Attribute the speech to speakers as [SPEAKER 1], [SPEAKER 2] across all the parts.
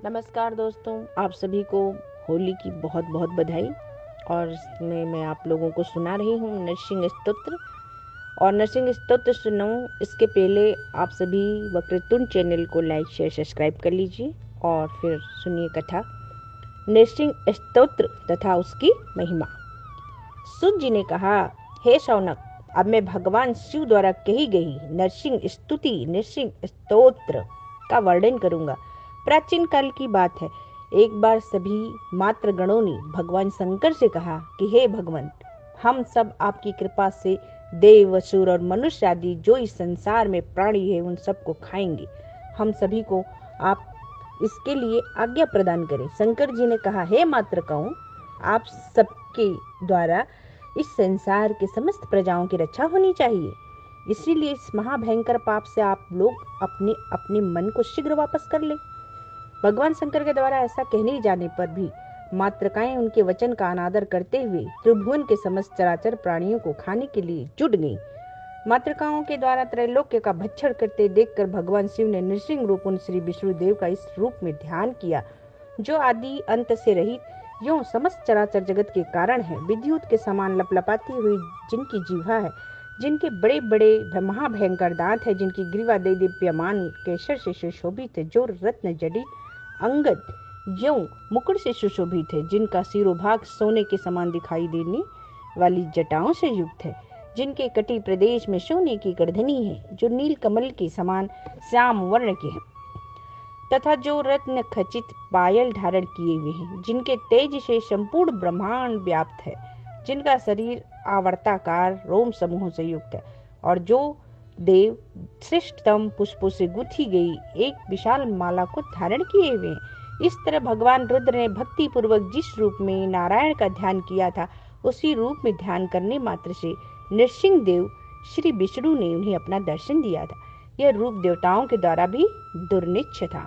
[SPEAKER 1] नमस्कार दोस्तों, आप सभी को होली की बहुत बहुत बधाई। और इसमें मैं आप लोगों को सुना रही हूँ नरसिंह स्तोत्र। और नरसिंह स्तोत्र सुनो इसके पहले आप सभी वक्रतुंड चैनल को लाइक शेयर सब्सक्राइब कर लीजिए और फिर सुनिए कथा नरसिंह स्तोत्र तथा उसकी महिमा। सूत जी ने कहा, हे शौनक, अब मैं भगवान शिव द्वारा कही गई नरसिंह स्तुति नरसिंह स्तोत्र का वर्णन करूंगा। प्राचीन काल की बात है। एक बार सभी मात्र गणों ने भगवान शंकर से कहा कि हे भगवान, हम सब आपकी कृपा से देव असुर और मनुष्य आदि जो इस संसार में प्राणी है उन सबको खाएंगे। हम सभी को आप इसके लिए आज्ञा प्रदान करें। शंकर जी ने कहा, हे मात्र कहो, आप सबके द्वारा इस संसार के समस्त प्रजाओं की रक्षा होनी चाहिए। इसीलिए इस महाभयंकर पाप से आप लोग अपने अपने मन को शीघ्र वापस कर ले। भगवान शंकर के द्वारा ऐसा कहने जाने पर भी मातृकाएं उनके वचन का अनादर करते हुए त्रिभुवन के समस्त चराचर प्राणियों को खाने के लिए जुट गईं। मातृकाओं के द्वारा त्रैलोक्य का भक्षण करते देखकर भगवान शिव ने नृसिंह रूप उन श्री विष्णु देव का इस रूप में ध्यान किया, जो आदि अंत से रहित यूं समस्त चराचर जगत के कारण है। विद्युत के समान लपलपाती हुई जिनकी जीवा है, जिनके बड़े बड़े महाभयंकर दांत है, जिनकी ग्रीवा दे दीप्यमान केसर से सुशोभित है, जो रत्न जड़ित अंगद यूं मुकुट से सुशोभित है, जिनका सिरोभाग सोने के समान दिखाई देने वाली जटाओं से युक्त है, जिनके कटी प्रदेश में सोने की गर्दनी है, जो नील कमल के समान श्याम वर्ण के हैं तथा जो रत्न खचित पायल धारण किए हुए हैं, जिनके तेज से संपूर्ण ब्रह्मांड व्याप्त है, जिनका शरीर आवर्ताकार रोम समूहों से युक्त है, और जो देव श्रेष्ठतम पुष्पों से गुथी गई एक विशाल माला को धारण किए हुए हैं। इस तरह भगवान रुद्र ने भक्ति पूर्वक जिस रूप में नारायण का ध्यान किया था, उसी रूप में ध्यान करने मात्र से नृसिंह देव श्री विष्णु ने उन्हें अपना दर्शन दिया था। यह रूप देवताओं के द्वारा भी दुर्निच्छ था।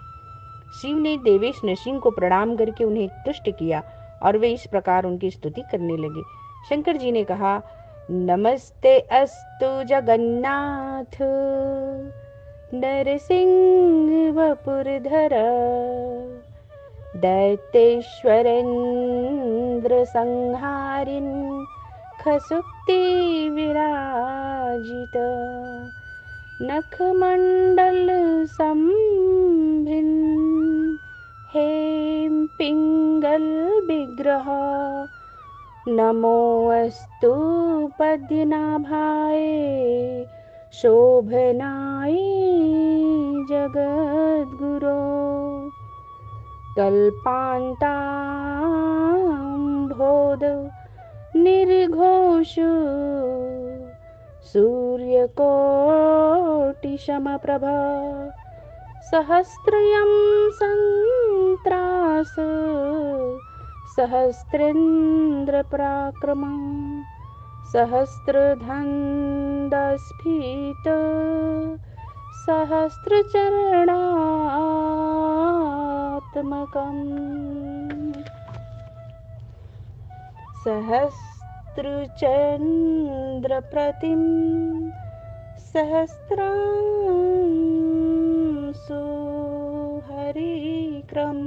[SPEAKER 1] शिव ने देवेश नृसिंह को प्रणाम करके उन्हें तुष्ट किया और वे इस प्रकार उनकी स्तुति करने लगे। शंकर जी ने कहा, नमस्ते अस्तु जगन्नाथ नरसिंह वपुरधर दैत्येश्वरेन्द्र संहारिन खसुक्ति विराजित नखमंडल संभिन हेम पिंगल विग्रह नमो अस्तु पद्मनाभाय शोभनाय जगद्गुरो कल्पान्ताम्भोध निर्घोष सूर्यकोटिसमप्रभा सहस्त्रयं संत्रास सहस्रेन्द्र पराक्रमं सहस्रधन्दस्फीत सहस्रचरणात्मकम् सहस्रचन्द्रप्रतिम सहस्रांशु हरिक्रम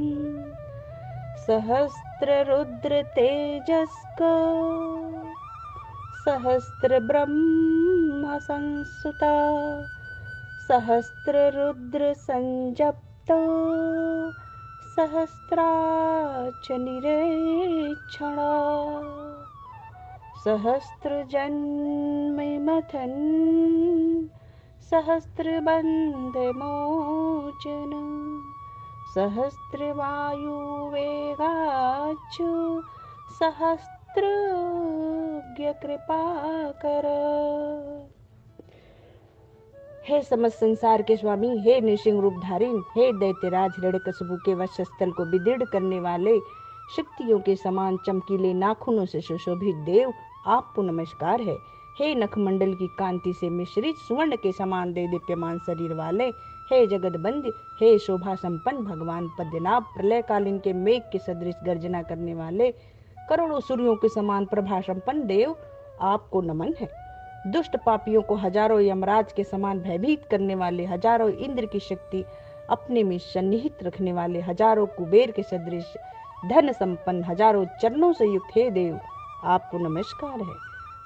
[SPEAKER 1] सहस्ररुद्र तेजस्क सहस्र ब्रह्म संसुता सहस्ररुद्र संजप्त सहस्राच निरेक्षण सहस्र जन्म मथन सहस्र बंध मोचन सहस्र वायु वेगाच सहस्र कृपा कर। हे समस्त संसार के स्वामी, हे नृसिंह रूपधारी, हे दैत्यराज हिरण्यकशिपु के वक्षस्थल को विदीर्ण करने वाले शक्तियों के समान चमकीले नाखूनों से सुशोभित देव, आपको नमस्कार है। हे नखमंडल की कांति से मिश्रित स्वर्ण के समान दे दीप्यमान शरीर वाले, हे जगदबंद, हे शोभा संपन्न भगवान पद्मनाभ, प्रलय कालीन के मेघ के सदृश गर्जना करने वाले करोड़ों सूर्यों के समान प्रभा संपन्न देव, आपको नमन है। दुष्ट पापियों को हजारों यमराज के समान भयभीत करने वाले, हजारों इंद्र की शक्ति, अपने में सन्निहित रखने वाले हजारों कुबेर के सदृश धन संपन्न हजारों चरणों से युक्त हे देव, आपको नमस्कार है।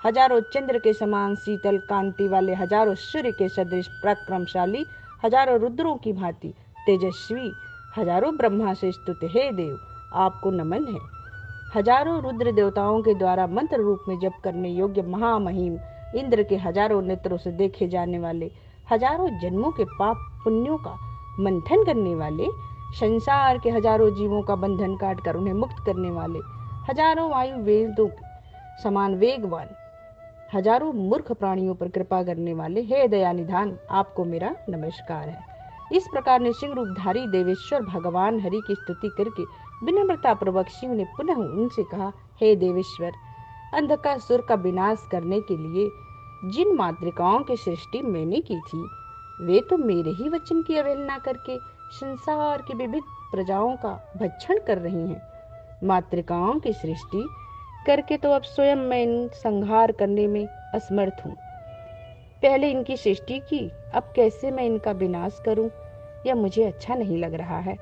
[SPEAKER 1] हजारों चंद्र के समान शीतल कांति वाले हजारों सूर्य के सदृश पराक्रमशाली हजारों रुद्रों की भांति तेजस्वी हजारों ब्रह्मा से स्तुत हे देव, आपको नमन है। हजारों रुद्र देवताओं के द्वारा मंत्र रूप में जप करने योग्य महामहिम इंद्र के हजारों नेत्रों से देखे जाने वाले हजारों जन्मों के पाप पुण्यों का मंथन करने वाले, संसार के हजारों जीवों का बंधन काट कर उन्हें मुक्त करने वाले, हजारों वायु वेदों समान वेगवान हजारों मूर्ख प्राणियों पर कृपा करने वाले हे दयानिधान, आपको मेरा नमस्कार है। इस प्रकार नृसिंह रूपधारी देवेश्वर भगवान हरि की स्तुति करके विनम्रता पूर्वक शिव ने पुनः उनसे कहा, हे देवेश्वर, अंधकासुर का विनाश करने के लिए जिन मातृकाओं की सृष्टि मैंने की थी, वे तो मेरे ही वचन की अवहेलना करके संसार की विविध प्रजाओं का भक्षण कर रही हैं। मातृकाओं की सृष्टि करके तो अब स्वयं मैं इन संहार करने में असमर्थ हूँ। पहले इनकी सृष्टि की, अब कैसे मैं इनका विनाश करूं, यह मुझे अच्छा नहीं लग रहा है।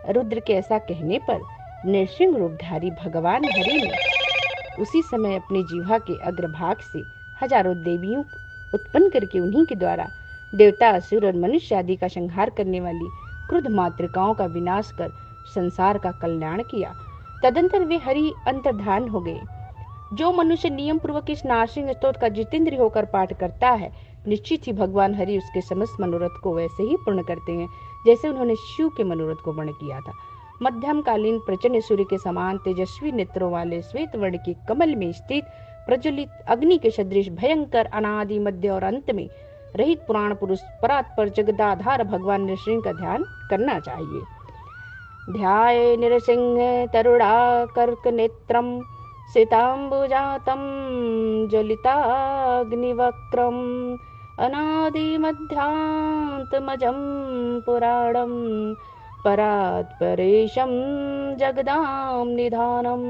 [SPEAKER 1] रुद्र के ऐसा कहने पर नृसिंह रूपधारी भगवान हरि ने उसी समय अपनी जिह्वा के अग्रभाग से हजारों देवियों उत्पन्न करके उन्हीं के द्वारा देवता, असुर और मनुष्य आदि का संहार करने वाली क्रुद्ध मातृकाओं का विनाश कर संसार का कल्याण किया। तदंतर वे हरि अंतर्धान हो गए। जो मनुष्य नियम पूर्वक इस नृसिंह स्तोत्र का जितेंद्रिय होकर पाठ करता है, निश्चित ही भगवान हरि उसके समस्त मनोरथ को वैसे ही पूर्ण करते हैं जैसे उन्होंने शिव के मनोरथ को पूर्ण किया था। मध्यम कालीन प्रचंड सूर्य के समान तेजस्वी नेत्रों वाले श्वेत वर्ण के कमल में स्थित प्रज्वलित अग्नि के सदृश भयंकर अनादि मध्य और अंत में रहित पुराण पुरुष परात्पर जगदाधार भगवान नृसिंह का ध्यान करना चाहिए। ध्याये नृसिंह तरुणाकर्क नेत्रम सिताम्बुजातं ज्वलिताग्निवक्रम अनादिमध्यान्तमजं पुराणं परात्परेशं जगदां निधानम।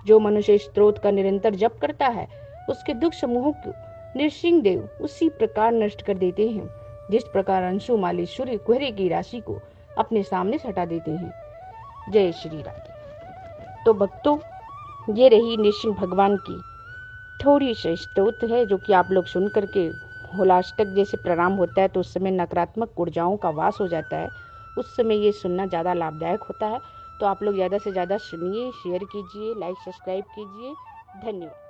[SPEAKER 1] जो मनुष्य स्त्रोत का निरंतर जप करता है, उसके दुख समूहों को नृसिंह देव उसी प्रकार नष्ट कर देते हैं जिस प्रकार अंशुमाली सूर्य कुहरे की राशि को अपने सामने से हटा देते हैं। जय श्री राधे। तो भक्तों, ये रही नृसिंह भगवान की थोड़ी सी स्तोत्र है, जो कि आप लोग सुन करके होलाष्टक जैसे प्रणाम होता है तो उस समय नकारात्मक ऊर्जाओं का वास हो जाता है। उस समय ये सुनना ज़्यादा लाभदायक होता है। तो आप लोग ज़्यादा से ज़्यादा सुनिए, शेयर कीजिए, लाइक सब्सक्राइब कीजिए। धन्यवाद।